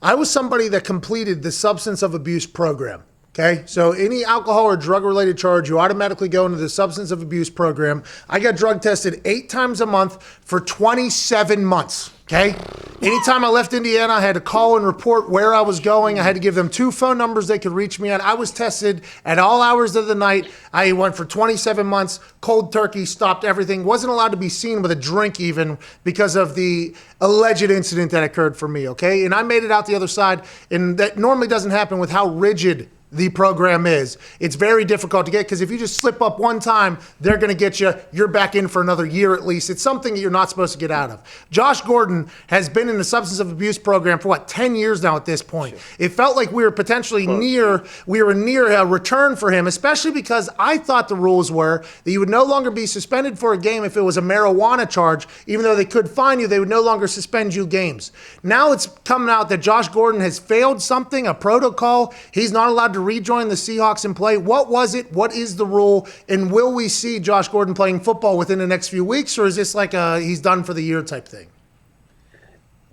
I was somebody that completed the substance of abuse program. Okay, so any alcohol or drug-related charge, you automatically go into the substance of abuse program. I got drug tested 8 times a month for 27 months. Okay, anytime I left Indiana, I had to call and report where I was going. I had to give them 2 phone numbers they could reach me at. I was tested at all hours of the night. I went for 27 months, cold turkey, stopped everything. Wasn't allowed to be seen with a drink even because of the alleged incident that occurred for me, okay? And I made it out the other side, and that normally doesn't happen with how rigid the program is. It's very difficult to get because if you just slip up one time, they're going to get you. You're back in for another year at least. It's something that you're not supposed to get out of. Josh Gordon has been in the substance of abuse program for 10 years now at this point. It felt like we were potentially near a return for him, especially because I thought the rules were that you would no longer be suspended for a game if it was a marijuana charge. Even though they could fine you, they would no longer suspend you games. Now it's coming out that Josh Gordon has failed something, a protocol. He's not allowed to rejoin the Seahawks and play. What was it? What is the rule? And will we see Josh Gordon playing football within the next few weeks, or is this like a he's done for the year type thing?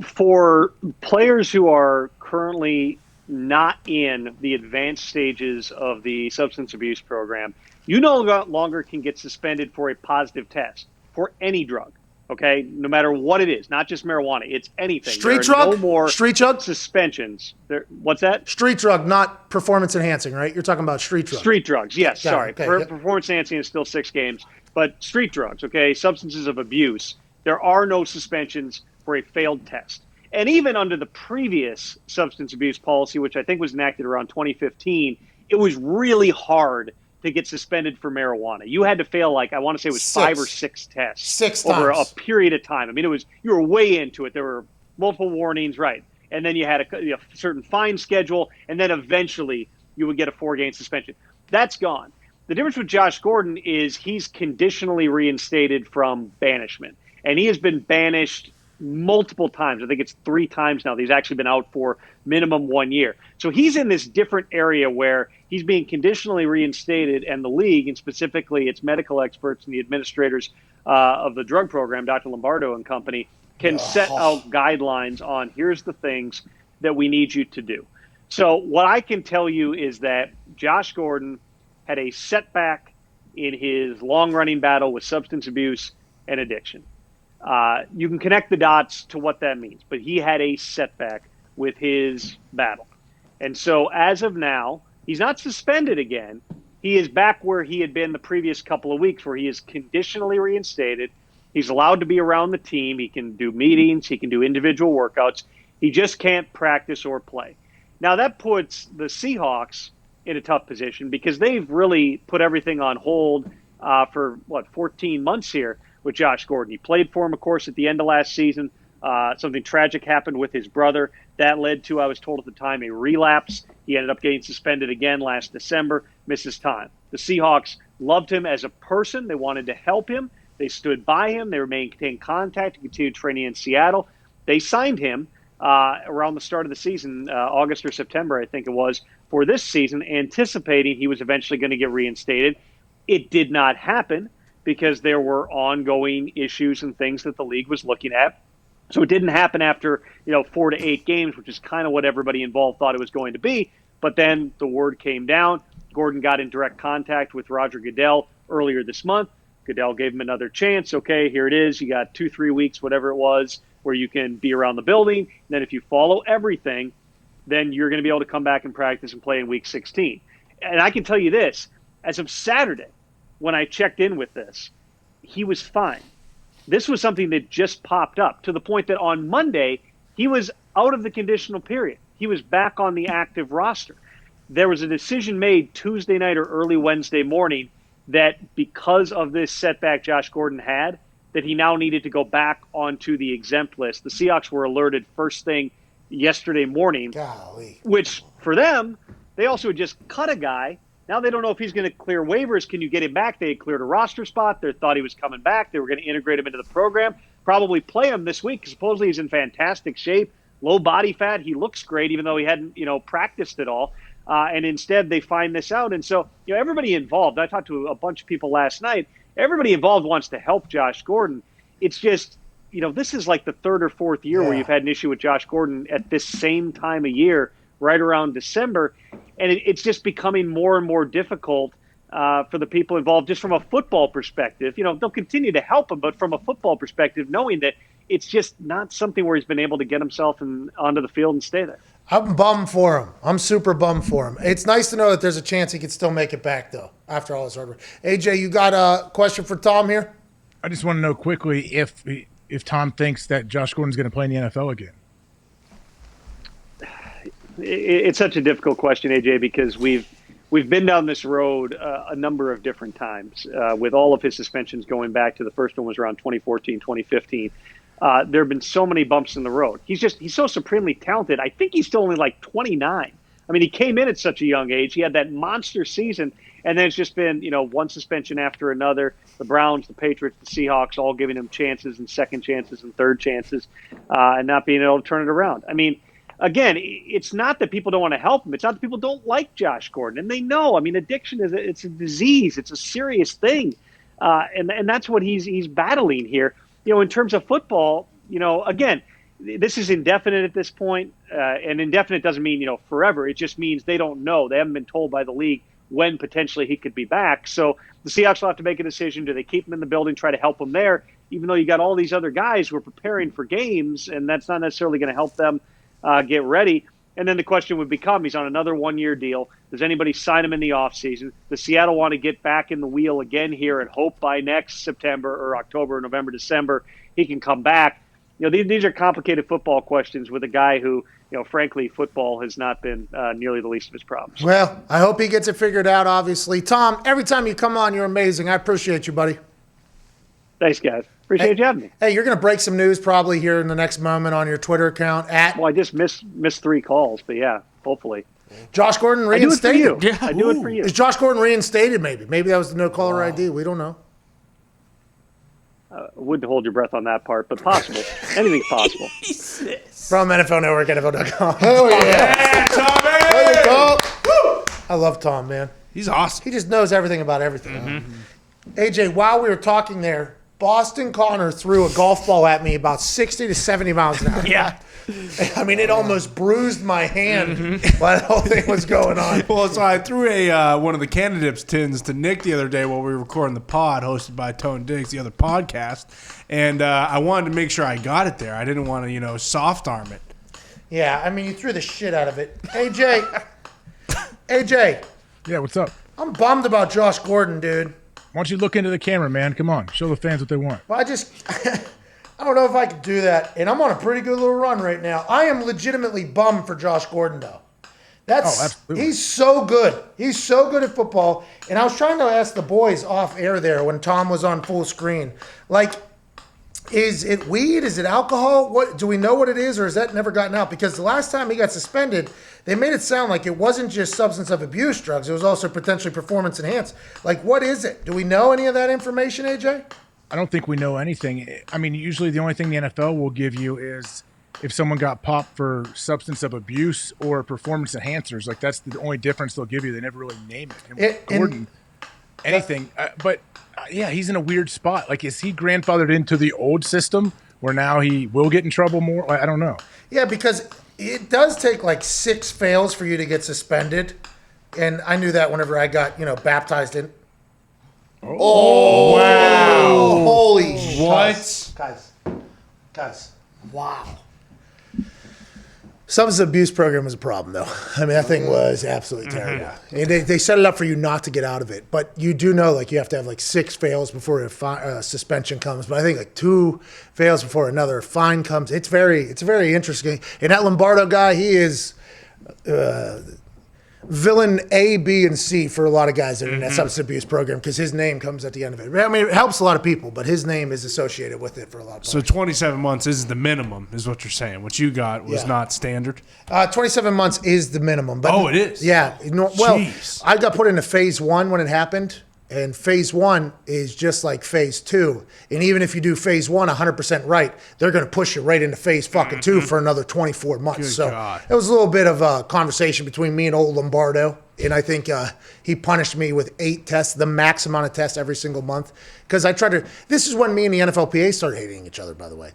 For players who are currently not in the advanced stages of the substance abuse program, you no longer can get suspended for a positive test for any drug. Okay, no matter what it is, not just marijuana, it's anything. Street drug? No more street drug suspensions. What's that? Street drug, not performance enhancing, right? You're talking about street drugs. Street drugs, yes. Sorry, okay, performance enhancing is still 6 games, but street drugs, okay, substances of abuse. There are no suspensions for a failed test, and even under the previous substance abuse policy, which I think was enacted around 2015, it was really hard to get suspended for marijuana. You had to fail, I want to say it was 5 or 6 tests. 6 over times. a period of time. I mean, you were way into it. There were multiple warnings, right? And then you had a certain fine schedule, and then eventually you would get a 4-game suspension. That's gone. The difference with Josh Gordon is he's conditionally reinstated from banishment, and he has been banished multiple times. I think it's 3 times now that he's actually been out for minimum 1 year. So he's in this different area where he's being conditionally reinstated, and the league, and specifically its medical experts and the administrators of the drug program, Dr. Lombardo and company, can set out guidelines on here's the things that we need you to do. So what I can tell you is that Josh Gordon had a setback in his long-running battle with substance abuse and addiction. You can connect the dots to what that means, but he had a setback with his battle. And so as of now, he's not suspended again. He is back where he had been the previous couple of weeks, where he is conditionally reinstated. He's allowed to be around the team. He can do meetings. He can do individual workouts. He just can't practice or play. Now, that puts the Seahawks in a tough position because they've really put everything on hold for, 14 months here with Josh Gordon. He played for him, of course, at the end of last season. Something tragic happened with his brother. That led to, I was told at the time, a relapse. He ended up getting suspended again last December, misses time. The Seahawks loved him as a person. They wanted to help him. They stood by him. They maintained contact. He continued training in Seattle. They signed him around the start of the season, August or September, I think it was, for this season, anticipating he was eventually going to get reinstated. It did not happen because there were ongoing issues and things that the league was looking at. So it didn't happen after 4 to 8 games, which is kind of what everybody involved thought it was going to be. But then the word came down. Gordon got in direct contact with Roger Goodell earlier this month. Goodell gave him another chance. Okay, here it is. You got 2-3 weeks, whatever it was, where you can be around the building. And then if you follow everything, then you're going to be able to come back and practice and play in week 16. And I can tell you this, as of Saturday, when I checked in with this, he was fine. This was something that just popped up to the point that on Monday, he was out of the conditional period. He was back on the active roster. There was a decision made Tuesday night or early Wednesday morning that because of this setback Josh Gordon had, that he now needed to go back onto the exempt list. The Seahawks were alerted first thing yesterday morning, Golly. Which for them, they also had just cut a guy. Now they don't know if he's going to clear waivers. Can you get him back? They had cleared a roster spot. They thought he was coming back. They were going to integrate him into the program, probably play him this week. Supposedly he's in fantastic shape, low body fat. He looks great, even though he hadn't, practiced at all. And instead they find this out. And so, everybody involved, I talked to a bunch of people last night. Everybody involved wants to help Josh Gordon. It's just, this is like the third or fourth year where you've had an issue with Josh Gordon at this same time of year, right around December. And it's just becoming more and more difficult for the people involved, just from a football perspective. They'll continue to help him, but from a football perspective, knowing that it's just not something where he's been able to get himself onto the field and stay there. I'm bummed for him. I'm super bummed for him. It's nice to know that there's a chance he could still make it back, though, after all his hard work. AJ, you got a question for Tom here? I just want to know quickly if Tom thinks that Josh Gordon's going to play in the NFL again. It's such a difficult question, AJ, because we've been down this road a number of different times with all of his suspensions going back to the first one was around 2014, 2015. There have been so many bumps in the road. He's so supremely talented. I think he's still only like 29. I mean, he came in at such a young age. He had that monster season, and then it's just been, one suspension after another. The Browns, the Patriots, the Seahawks, all giving him chances and second chances and third chances, and not being able to turn it around. I mean, again, it's not that people don't want to help him. It's not that people don't like Josh Gordon, and they know. I mean, addiction it's a disease. It's a serious thing, and that's what he's battling here. In terms of football, again, this is indefinite at this point, and indefinite doesn't mean, forever. It just means they don't know. They haven't been told by the league when potentially he could be back. So the Seahawks will have to make a decision. Do they keep him in the building, try to help him there, even though you got all these other guys who are preparing for games, and that's not necessarily going to help them get ready. And then the question would become, he's on another one-year deal. Does anybody sign him in the offseason? Does Seattle want to get back in the wheel again here and hope by next September or October, November, December, he can come back? These are complicated football questions with a guy who, frankly, football has not been nearly the least of his problems. Well, I hope he gets it figured out, obviously. Tom, every time you come on, you're amazing. I appreciate you, buddy. Thanks, guys. Appreciate you having me. Hey, you're going to break some news probably here in the next moment on your Twitter account at. Well, I just missed 3 calls, but yeah, hopefully. Josh Gordon reinstated. I do it for you. Yeah. I do it for you. Is Josh Gordon reinstated? Maybe that was the no caller ID. We don't know. Wouldn't hold your breath on that part, but possible. Anything's possible. From NFL Network, NFL.com. Hell yeah, Tommy! There you go. Woo! I love Tom, man. He's awesome. He just knows everything about everything. Mm-hmm. AJ, while we were talking there, Boston Connor threw a golf ball at me about 60 to 70 miles an hour. Yeah. I mean, it almost bruised my hand while the whole thing was going on. Well, so I threw one of the candidates tins to Nick the other day while we were recording the pod hosted by Tone Diggs, the other podcast, and I wanted to make sure I got it there. I didn't want to, soft arm it. Yeah, I mean, you threw the shit out of it. AJ. Yeah, what's up? I'm bummed about Josh Gordon, dude. Why don't you look into the camera, man? Come on. Show the fans what they want. Well, I don't know if I could do that, and I'm on a pretty good little run right now. I am legitimately bummed for Josh Gordon, though. Absolutely. He's so good. He's so good at football. And I was trying to ask the boys off air there when Tom was on full screen, like, is it weed? Is it alcohol? What do we know what it is, or has that never gotten out? Because the last time he got suspended, they made it sound like it wasn't just substance of abuse drugs. It was also potentially performance enhanced. Like, what is it? Do we know any of that information, AJ? I don't think we know anything. I mean, usually the only thing the NFL will give you is if someone got popped for substance of abuse or performance enhancers. Like, that's the only difference they'll give you. They never really name it. Gordon, anything. But yeah, he's in a weird spot. Like, is he grandfathered into the old system where now he will get in trouble more? I don't know. Yeah, because it does take like 6 fails for you to get suspended. And I knew that whenever I got, baptized in. Oh, wow. Holy what? Guys. Wow. Substance abuse program was a problem, though. I mean, that thing was absolutely terrible. And they set it up for you not to get out of it. But you do know, like, you have to have, like, 6 fails before a suspension comes. But I think, like, 2 fails before another fine comes. It's very interesting. And that Lombardo guy, he is villain A, B, and C for a lot of guys that are in that substance abuse program because his name comes at the end of it. I mean, it helps a lot of people, but his name is associated with it for a lot of people. So 27 months is the minimum, is what you're saying. What you got was not standard? 27 months is the minimum. But it is? Yeah. Jeez. I got put into phase 1 when it happened, and phase 1 is just like phase 2. And even if you do phase 1 100% right, they're going to push you right into phase fucking 2 for another 24 months. Good God. It was a little bit of a conversation between me and old Lombardo. And I think he punished me with 8 tests, the max amount of tests every single month. Because I tried to – this is when me and the NFLPA started hating each other, by the way.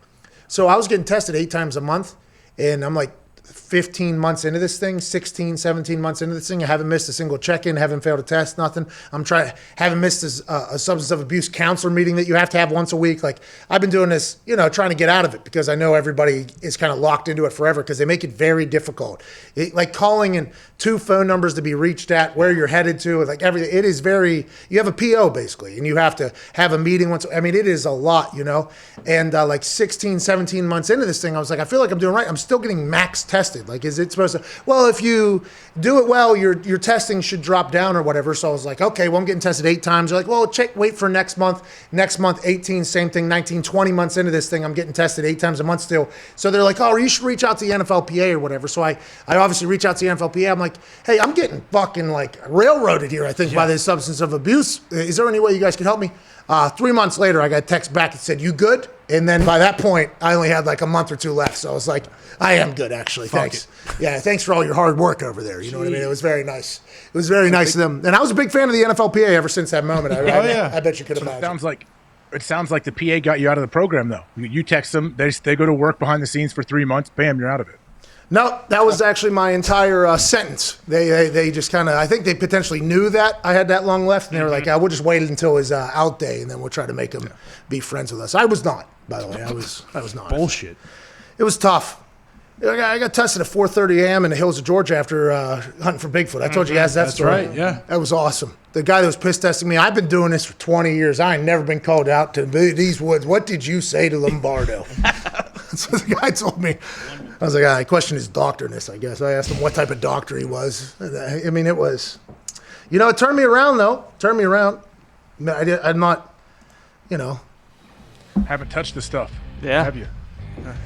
So I was getting tested 8 times a month, and I'm like 15 months into this thing, 16, 17 months into this thing. I haven't missed a single check-in, haven't failed a test, nothing. Haven't missed a substance of abuse counselor meeting that you have to have once a week. Like, I've been doing this, trying to get out of it because I know everybody is kind of locked into it forever because they make it very difficult. Like calling in 2 phone numbers to be reached at, where you're headed to, like everything. It is you have a PO basically, and you have to have a meeting once. I mean, it is a lot, And like 16, 17 months into this thing, I was like, I feel like I'm doing right. I'm still getting max tested. Like, is it supposed to? Well, if you do it well, your testing should drop down or whatever. So I was like, okay, well, I'm getting tested 8 times. They're like, well, wait for next month. Next month, 18, same thing, 19, 20 months into this thing, I'm getting tested 8 times a month still. So they're like, oh, you should reach out to the NFLPA or whatever. So I obviously reach out to the NFLPA. I'm like, hey, I'm getting fucking like railroaded here, I think, by this substance of abuse. Is there any way you guys can help me? 3 months later, I got a text back that said, you good? And then by that point, I only had like a month or 2 left. So I was like, I am good, actually. Thanks. Yeah, thanks for all your hard work over there. You know what I mean? It was very nice. It was very nice of them. And I was a big fan of the NFLPA ever since that moment. I bet you could imagine. It sounds like the PA got you out of the program, though. You text them, they go to work behind the scenes for 3 months, bam, you're out of it. No, that was actually my entire sentence. They just kind of, I think they potentially knew that I had that long left, and they were like, we'll just wait until his out day, and then we'll try to make him be friends with us. I was not, by the way. I was not. Bullshit. It was tough. I got tested at 4:30 a.m. in the hills of Georgia after hunting for Bigfoot. I told you guys that story. That's right, yeah. That was awesome. The guy that was piss testing me, I've been doing this for 20 years. I ain't never been called out to these woods. What did you say to Lombardo? That's what the guy told me. I was like, I questioned his doctorness, I guess. I asked him what type of doctor he was. I mean, it was, it turned me around, though. Turned me around. I'm not, Haven't touched the stuff. Yeah. Have you?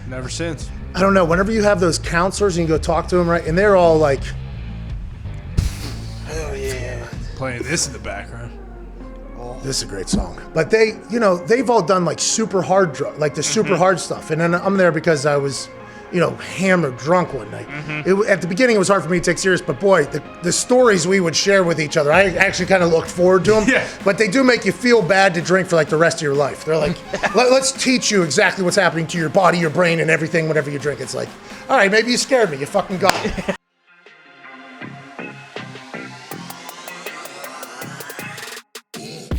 Never since. I don't know. Whenever you have those counselors and you go talk to them, right, and they're all like, oh, yeah. Playing this in the background. This is a great song. But they, they've all done like super hard like the super hard stuff. And then I'm there because I was, hammered drunk one night. At the beginning, it was hard for me to take serious, but boy, the stories we would share with each other, I actually kind of looked forward to them. Yeah. But they do make you feel bad to drink for like the rest of your life. They're like, let's teach you exactly what's happening to your body, your brain, and everything whenever you drink. It's like, all right, maybe you scared me. You fucking got it.